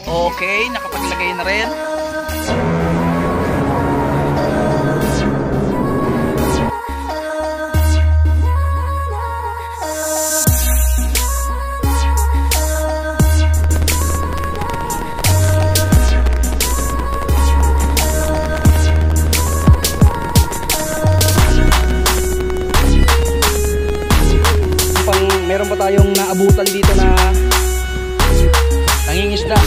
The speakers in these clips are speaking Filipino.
Okay, nakapaglagay na rin. Meron pa tayong naabutan dito na nangingisda.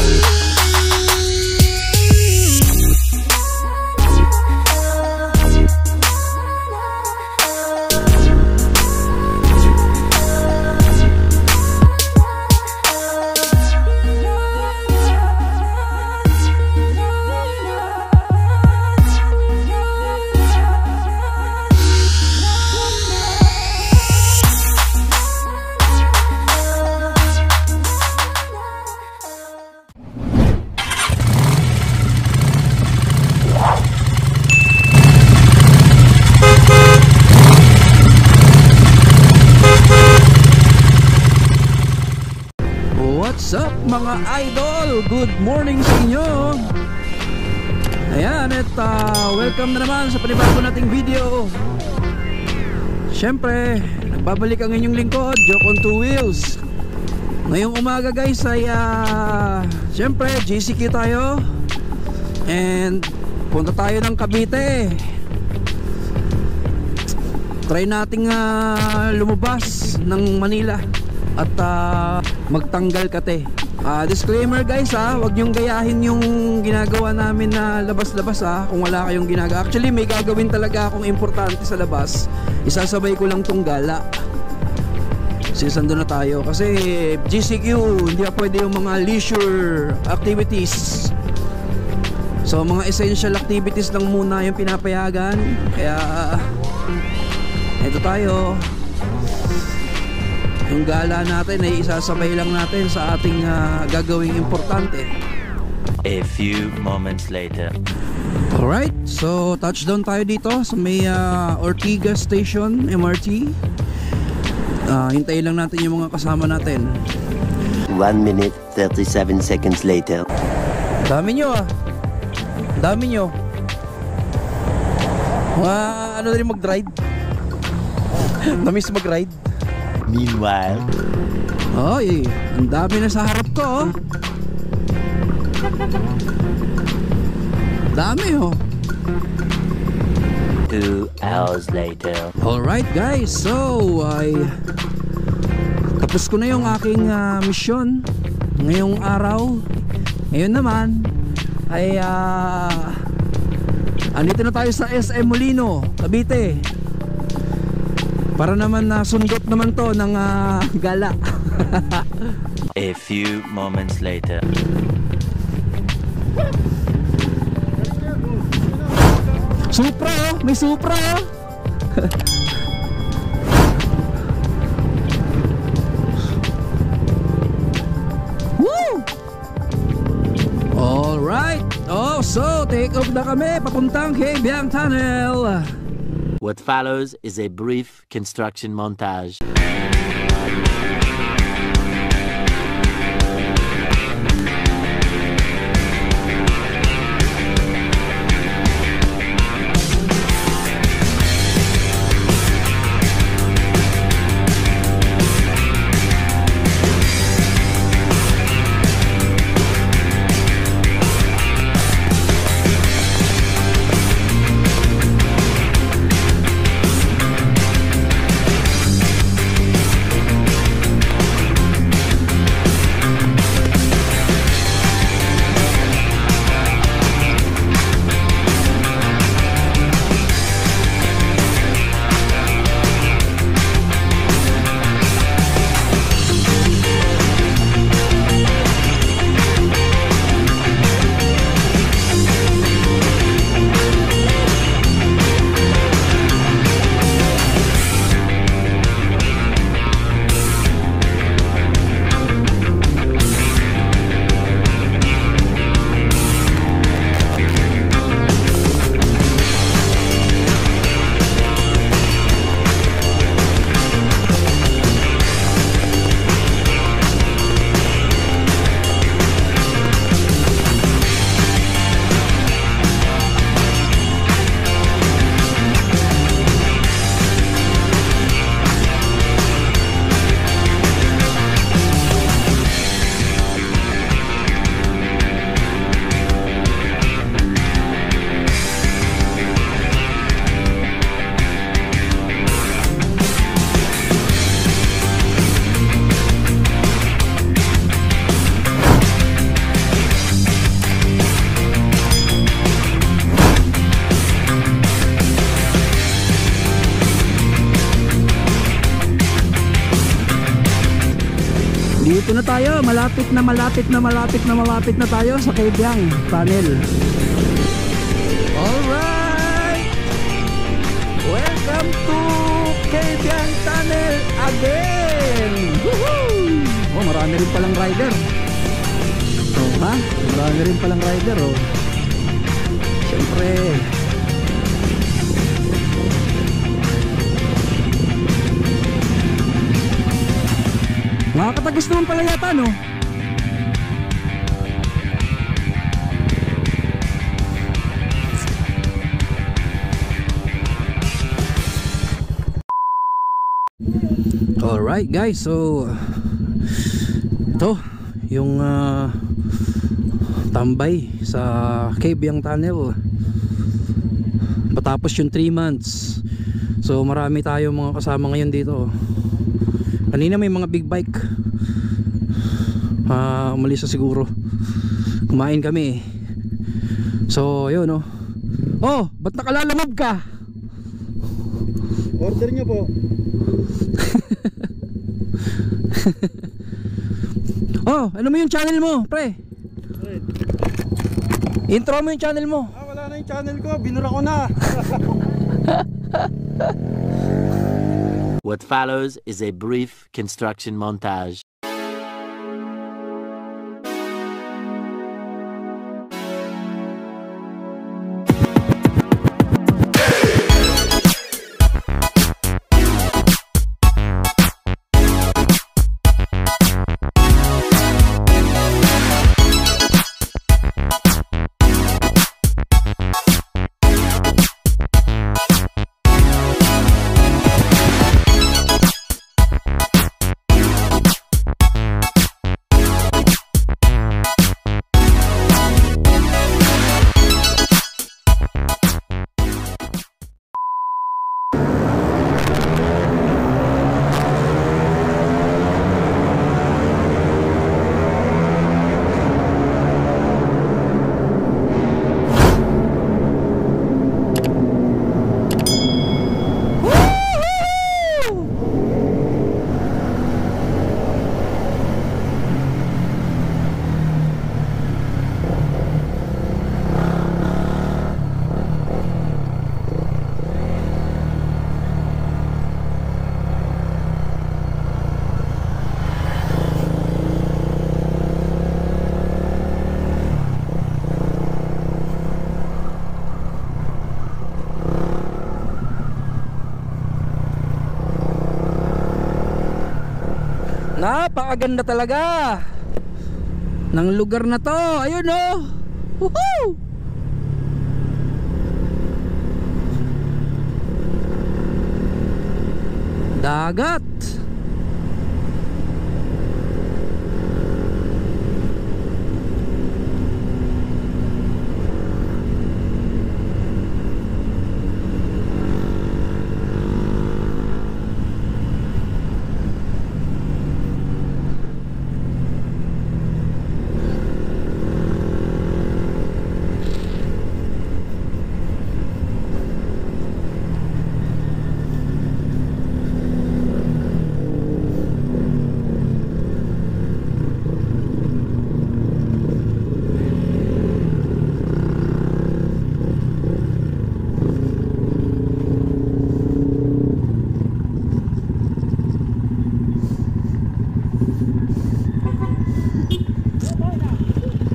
What's up mga idol? Good morning sa inyo. Ayan, at welcome na naman sa panibago nating video. Siyempre, nagbabalik ang inyong lingkod, Joke on Two Wheels. Ngayong umaga guys ay siyempre GCQ tayo. And punta tayo ng Cavite. Try nating lumabas ng Manila at magtanggal kate. Disclaimer guys, wag nyong gayahin yung ginagawa namin na labas-labas kung wala kayong ginagawa. Actually may gagawin talaga akong importante sa labas. Isasabay ko lang tong gala. Sisando na tayo kasi GCQ hindi pa pwede yung mga leisure activities. So mga essential activities lang muna yung pinapayagan. Kaya ito tayo. Yung gala natin ay isasabay lang natin sa ating gagawing importante. A few moments later. Alright, so touchdown tayo dito sa may Ortigas Station, MRT. Hintayin lang natin yung mga kasama natin. 1 minute 37 seconds later. Dami nyo Dami nyo. Ano rin mag-ride? Namiss mag-ride? Meanwhile, ay, ang dami na sa harap ko. Dami 2 hours later. Alright guys, so ay tapos ko na yung aking mission ngayong araw. Ngayon naman ay andito na tayo sa SM Molino, Cavite. Para naman sundot naman to ng gala. A few moments later. Supra may Supra Woo! Alright. So take off na kami papuntang Kaybiang Tunnel. What follows is a brief construction montage. Dito na tayo, malapit na tayo sa Kaybiang Tunnel. Alright, welcome to Kaybiang Tunnel again. Woohoo! Oh, marami rin palang rider. Oh, ha? Marami rin palang rider, oh. Siyempre. Nakakatagos naman pala yata, no? Alright guys, so ito yung tambay sa Kaybiang Tunnel. Patapos yung 3 months. So marami tayong mga kasama ngayon dito. Kanina may mga big bike, umalis na siguro. Kumain kami. So yun, no. Oh, ba't nakalalamog ka? Order nyo po. Oh, ano mo yung channel mo, pre? Intro mo yung channel mo. Wala na yung channel ko, binura ko na. What follows is a brief construction montage. Napakaganda talaga ng lugar na to. Ayun, oh. Woohoo! Dagat.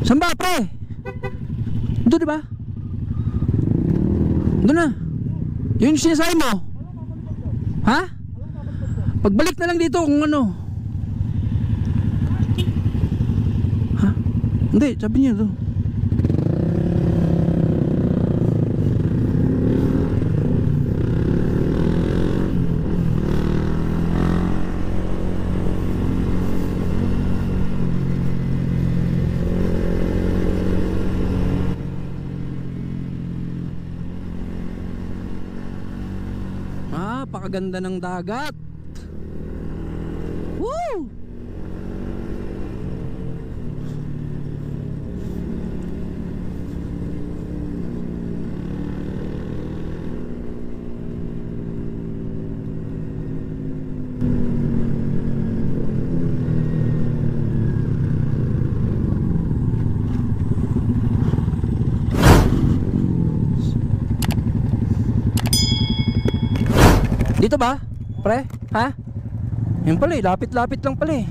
Saan ba, pre? Doon, diba? Doon na. Yun yung sinasabi mo. Ha? Pagbalik na lang dito kung ano. Ha? Hindi, sabi niya to. Napakaganda ng dagat. Woo! Dito ba? Pre? Ha? Yun pala eh, lapit-lapit lang pala eh.